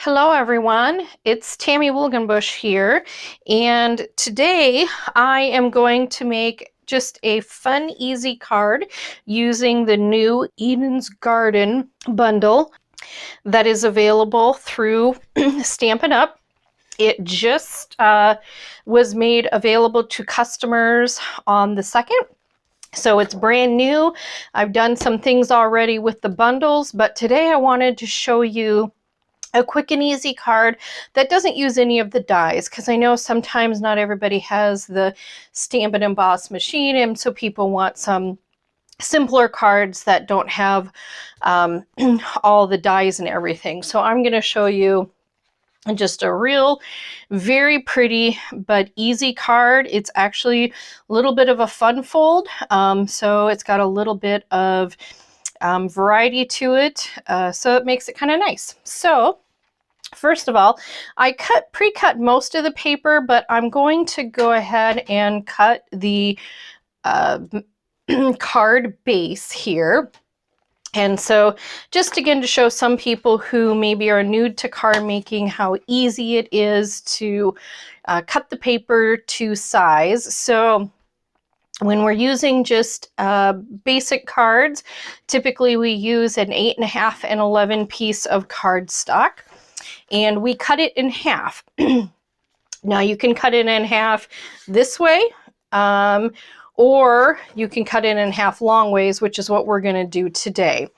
Hello everyone, it's Tammy Woolgenbush here, and today I am going to make just a fun, easy card using the new Eden's Garden bundle that is available through Stampin' Up! It just was made available to customers on the 2nd. So it's brand new. I've done some things already with the bundles, but today I wanted to show you a quick and easy card that doesn't use any of the dies, because I know sometimes not everybody has the stamp and emboss machine, and so people want some simpler cards that don't have all the dies and everything. So I'm going to show you just a real very pretty but easy card. It's actually a little bit of a fun fold, so it's got a little bit of variety to it, so it makes it kind of nice. So first of all, I pre-cut most of the paper, but I'm going to go ahead and cut the card base here. And so just again to show some people who maybe are new to card making how easy it is to cut the paper to size. So when we're using just basic cards, typically we use an 8.5 and 11 piece of cardstock, and we cut it in half. Now you can cut it in half this way, or you can cut it in half long ways, which is what we're going to do today.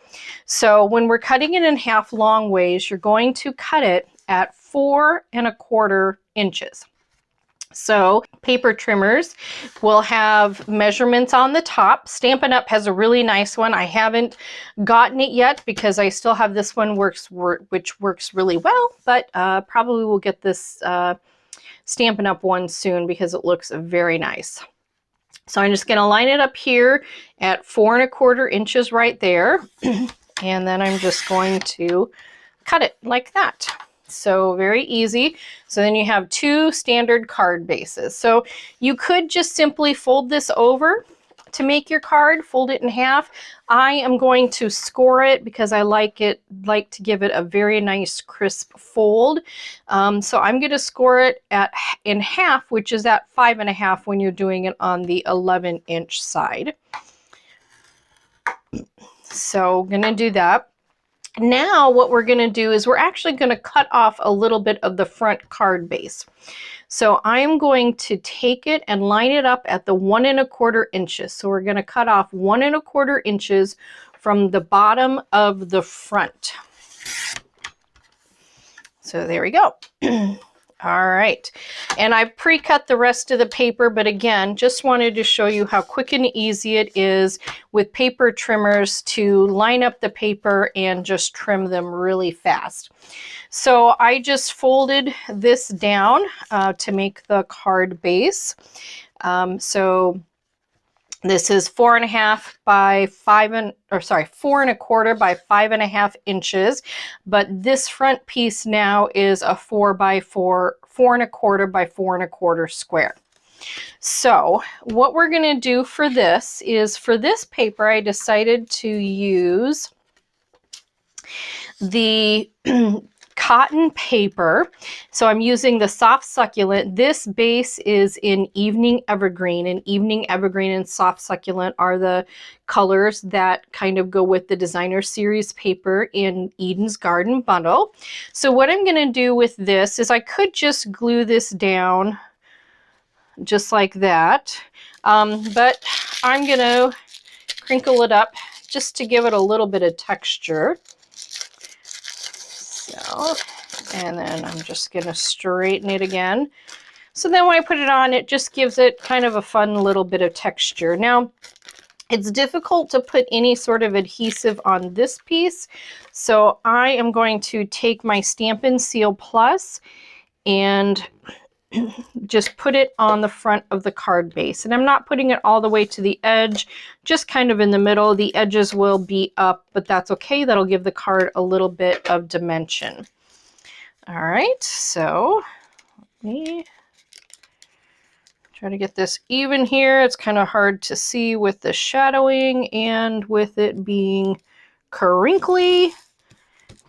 So when we're cutting it in half long ways, you're going to cut it at 4¼ inches. So paper trimmers will have measurements on the top. Stampin' Up! Has a really nice one. I haven't gotten it yet because I still have this one which works really well, but probably will get this Stampin' Up! One soon because it looks very nice. So I'm just going to line it up here at 4¼ inches right there, and then I'm just going to cut it like that. So very easy. So then you have two standard card bases. So you could just simply fold this over to make your card, fold it in half. I am going to score it because I like to give it a very nice crisp fold. So I'm going to score it in half, which is at 5½ when you're doing it on the 11-inch side. So I'm going to do that. Now what we're going to do is we're actually going to cut off a little bit of the front card base. So I'm going to take it and line it up at the 1¼ inches. So we're going to cut off 1¼ inches from the bottom of the front. So there we go. All right, and I pre-cut the rest of the paper, but again, just wanted to show you how quick and easy it is with paper trimmers to line up the paper and just trim them really fast. So I just folded this down to make the card base. So this is 4½ by 4¼ by 5½ inches, but this front piece now is a 4¼ by 4¼ square. So what we're going to do for this is, for this paper, I decided to use the cotton paper. So I'm using the Soft Succulent. This base is in Evening Evergreen, and Evening Evergreen and Soft Succulent are the colors that kind of go with the Designer Series paper in Eden's Garden bundle. So what I'm going to do with this is I could just glue this down just like that, but I'm going to crinkle it up just to give it a little bit of texture. So, and then I'm just going to straighten it again. So then when I put it on, it just gives it kind of a fun little bit of texture. Now, it's difficult to put any sort of adhesive on this piece, so I am going to take my Stampin' Seal Plus and just put it on the front of the card base. And I'm not putting it all the way to the edge, just kind of in the middle. The edges will be up, but that's okay. That'll give the card a little bit of dimension. All right, so let me try to get this even here. It's kind of hard to see with the shadowing and with it being crinkly,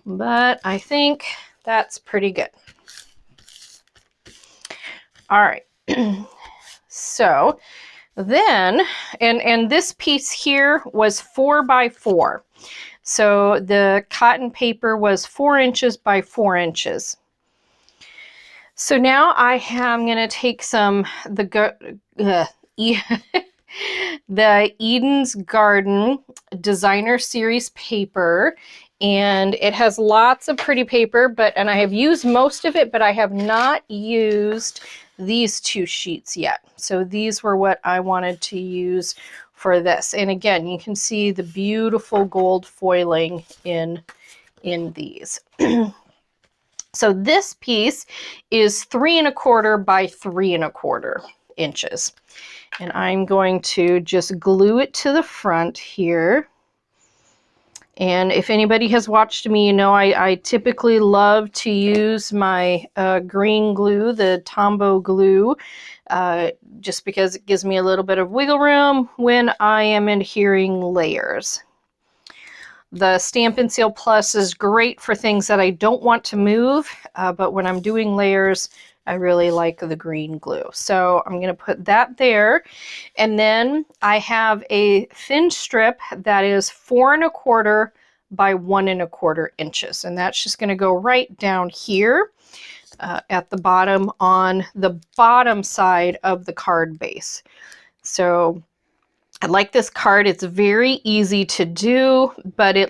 but I think That's pretty good. All right. So then, and this piece here was 4 by 4. So the cotton paper was 4 inches by 4 inches. So now I'm going to take some, the Eden's Garden Designer Series paper, and it has lots of pretty paper, and I have used most of it, but I have not used these 2 sheets yet. So these were what I wanted to use for this. And again, you can see the beautiful gold foiling in these. So this piece is 3 1/4 by 3 1/4 inches. And I'm going to just glue it to the front here. And if anybody has watched me, you know I typically love to use my green glue, the Tombow glue, just because it gives me a little bit of wiggle room when I am adhering layers. The Stampin' Seal Plus is great for things that I don't want to move, but when I'm doing layers, I really like the green glue. So I'm going to put that there. And then I have a thin strip that is 4 1/4 by 1 1/4 inches. And that's just going to go right down here at the bottom on the bottom side of the card base. So I like this card. It's very easy to do, but it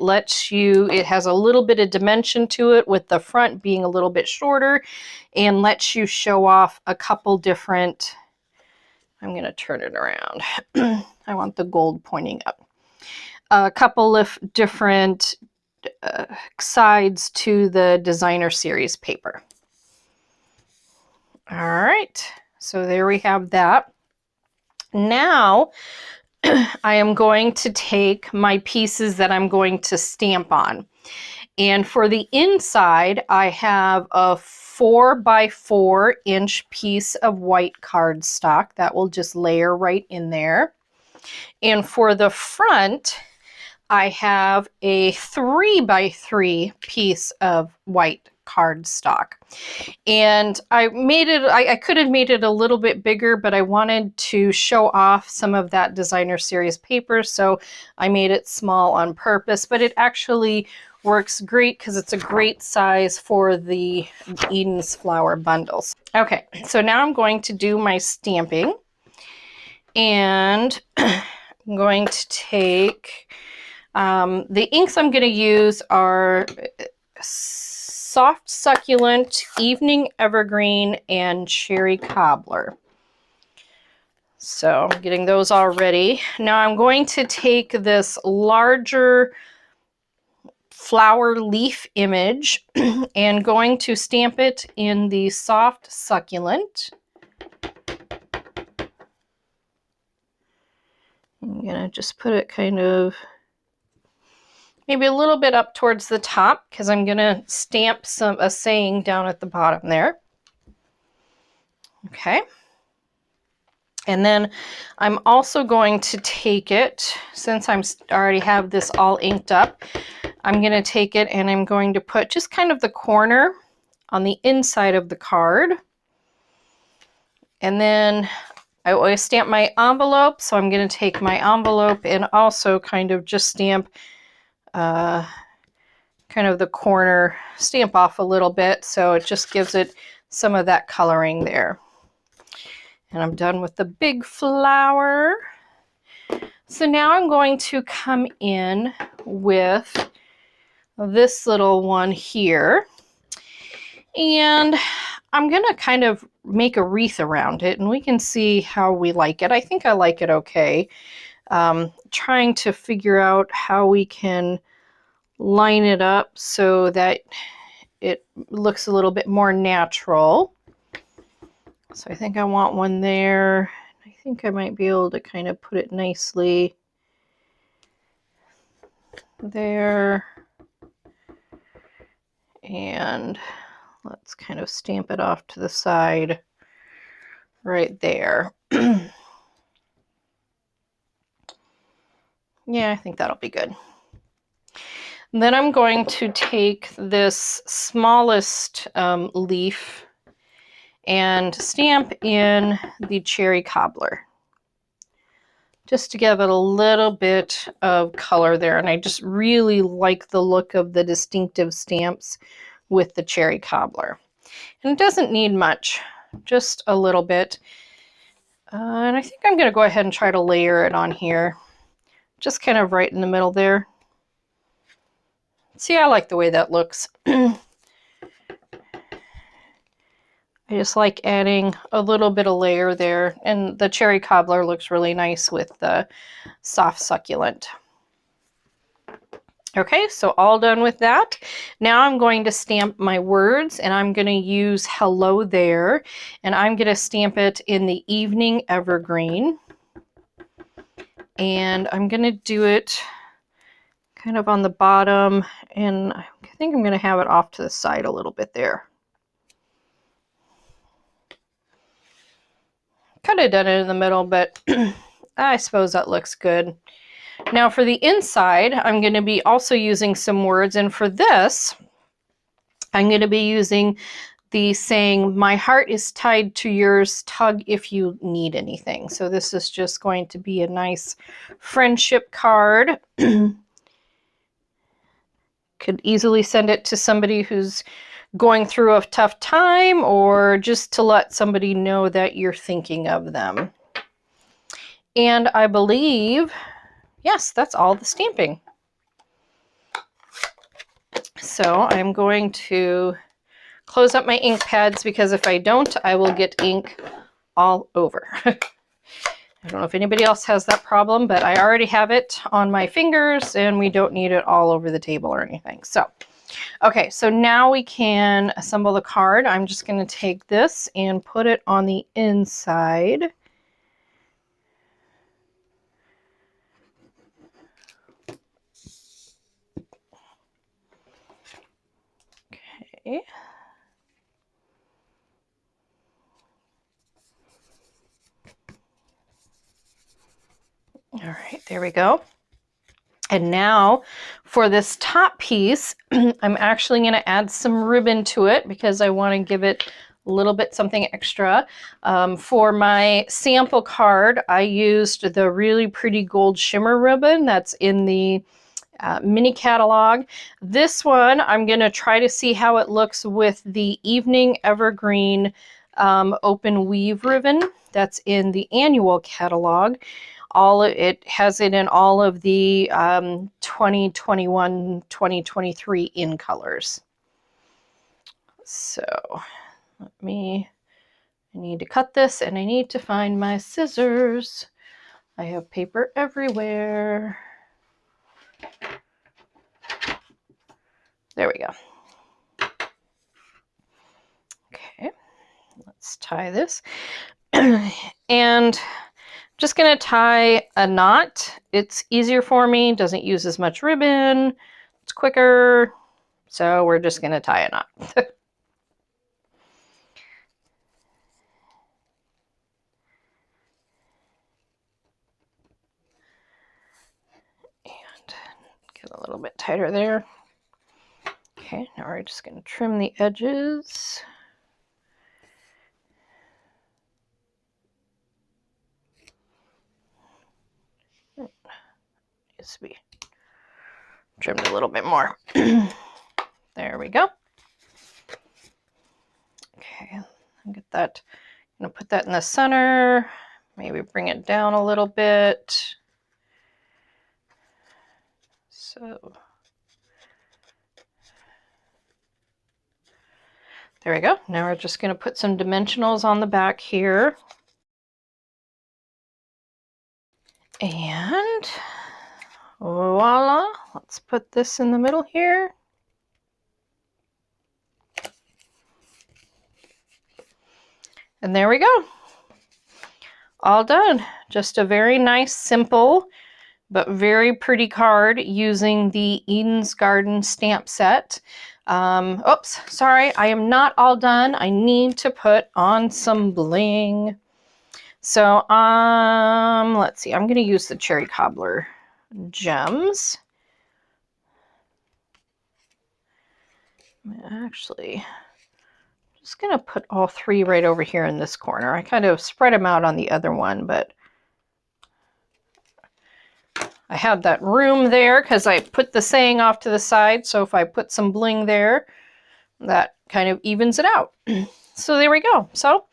has a little bit of dimension to it with the front being a little bit shorter and lets you show off a couple different, I'm going to turn it around. I want the gold pointing up. A couple of different sides to the Designer Series paper. All right, so there we have that. Now, I am going to take my pieces that I'm going to stamp on. And for the inside, I have a 4 by 4 inch piece of white cardstock that will just layer right in there. And for the front, I have a 3 by 3 piece of white cardstock. And I could have made it a little bit bigger, but I wanted to show off some of that Designer Series paper, so I made it small on purpose, but it actually works great because it's a great size for the Eden's Flower bundles. Okay, so now I'm going to do my stamping, and I'm going to take, the inks I'm going to use are Soft Succulent, Evening Evergreen, and Cherry Cobbler. So I'm getting those all ready. Now I'm going to take this larger flower leaf image and going to stamp it in the Soft Succulent. I'm gonna just put it kind of maybe a little bit up towards the top because I'm gonna stamp a saying down at the bottom there. Okay. And then I'm also going to take it, since I already have this all inked up, I'm going to take it and I'm going to put just kind of the corner on the inside of the card. And then I always stamp my envelope, so I'm going to take my envelope and also kind of just stamp kind of the corner, stamp off a little bit, so it just gives it some of that coloring there. And I'm done with the big flower. So now I'm going to come in with this little one here. And I'm going to kind of make a wreath around it, and we can see how we like it. I think I like it okay. Trying to figure out how we can line it up so that it looks a little bit more natural. So I think I want one there. I think I might be able to kind of put it nicely there. And let's kind of stamp it off to the side right there. Yeah, I think that'll be good. And then I'm going to take this smallest leaf and stamp in the cherry cobbler, just to give it a little bit of color there. And I just really like the look of the distinctive stamps with the cherry cobbler. And it doesn't need much, just a little bit. And I think I'm going to go ahead and try to layer it on here, just kind of right in the middle there. See, I like the way that looks. I just like adding a little bit of layer there, and the cherry cobbler looks really nice with the soft succulent. Okay, so all done with that. Now I'm going to stamp my words, and I'm going to use hello there, and I'm going to stamp it in the evening evergreen. And I'm going to do it kind of on the bottom, and I think I'm going to have it off to the side a little bit there. Could have done it in the middle, but I suppose that looks good. Now for the inside, I'm going to be also using some words, and for this, I'm going to be using the saying, my heart is tied to yours, tug if you need anything. So this is just going to be a nice friendship card. Could easily send it to somebody who's going through a tough time, or just to let somebody know that you're thinking of them. And I believe, yes, that's all the stamping. So I'm going to close up my ink pads, because if I don't, I will get ink all over. I don't know if anybody else has that problem, but I already have it on my fingers, and we don't need it all over the table or anything. So, okay, so now we can assemble the card. I'm just going to take this and put it on the inside. Okay. All right, there we go. And now for this top piece, I'm actually going to add some ribbon to it, because I want to give it a little bit something extra. For my sample card, I used the really pretty gold shimmer ribbon that's in the mini catalog. This one, I'm going to try to see how it looks with the evening evergreen open weave ribbon that's in the annual catalog. It has it in all of the 2021, 2023 in colors. So I need to cut this, and I need to find my scissors. I have paper everywhere. There we go. Okay, let's tie this. And just going to tie a knot. It's easier for me, doesn't use as much ribbon, it's quicker, so we're just going to tie a knot. And get a little bit tighter there. Okay, now we're just going to trim the edges. Needs to be trimmed a little bit more. There we go. Okay, I'll get that. I'm going to put that in the center. Maybe bring it down a little bit. So there we go. Now we're just going to put some dimensionals on the back here. And voila, let's put this in the middle here. And there we go. All done. Just a very nice, simple, but very pretty card using the Eden's Garden stamp set. Oops, sorry, I am not all done. I need to put on some bling. So, let's see, I'm going to use the cherry cobbler gems. Actually, just gonna put all three right over here in this corner. I kind of spread them out on the other one, but I had that room there because I put the saying off to the side. So if I put some bling there, that kind of evens it out. So there we go. So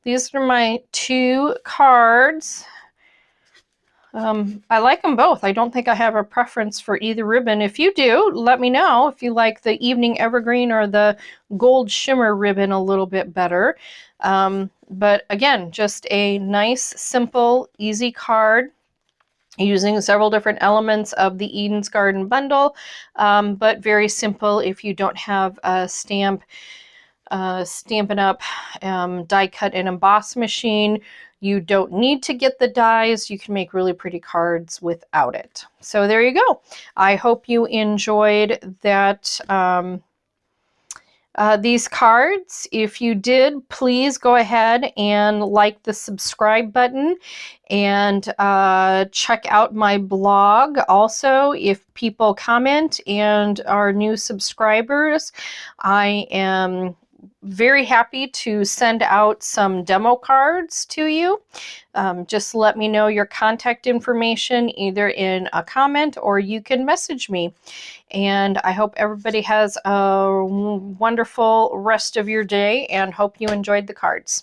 these are my two cards. I like them both. I don't think I have a preference for either ribbon. If you do, let me know if you like the Evening Evergreen or the Gold Shimmer ribbon a little bit better. But again, just a nice, simple, easy card using several different elements of the Eden's Garden bundle, but very simple if you don't have a Stampin' Up! Die cut and emboss machine. You don't need to get the dies. You can make really pretty cards without it. So there you go. I hope you enjoyed that. These cards. If you did, please go ahead and like the subscribe button and check out my blog. Also, if people comment and are new subscribers, I am very happy to send out some demo cards to you. Just let me know your contact information either in a comment or you can message me. And I hope everybody has a wonderful rest of your day and hope you enjoyed the cards.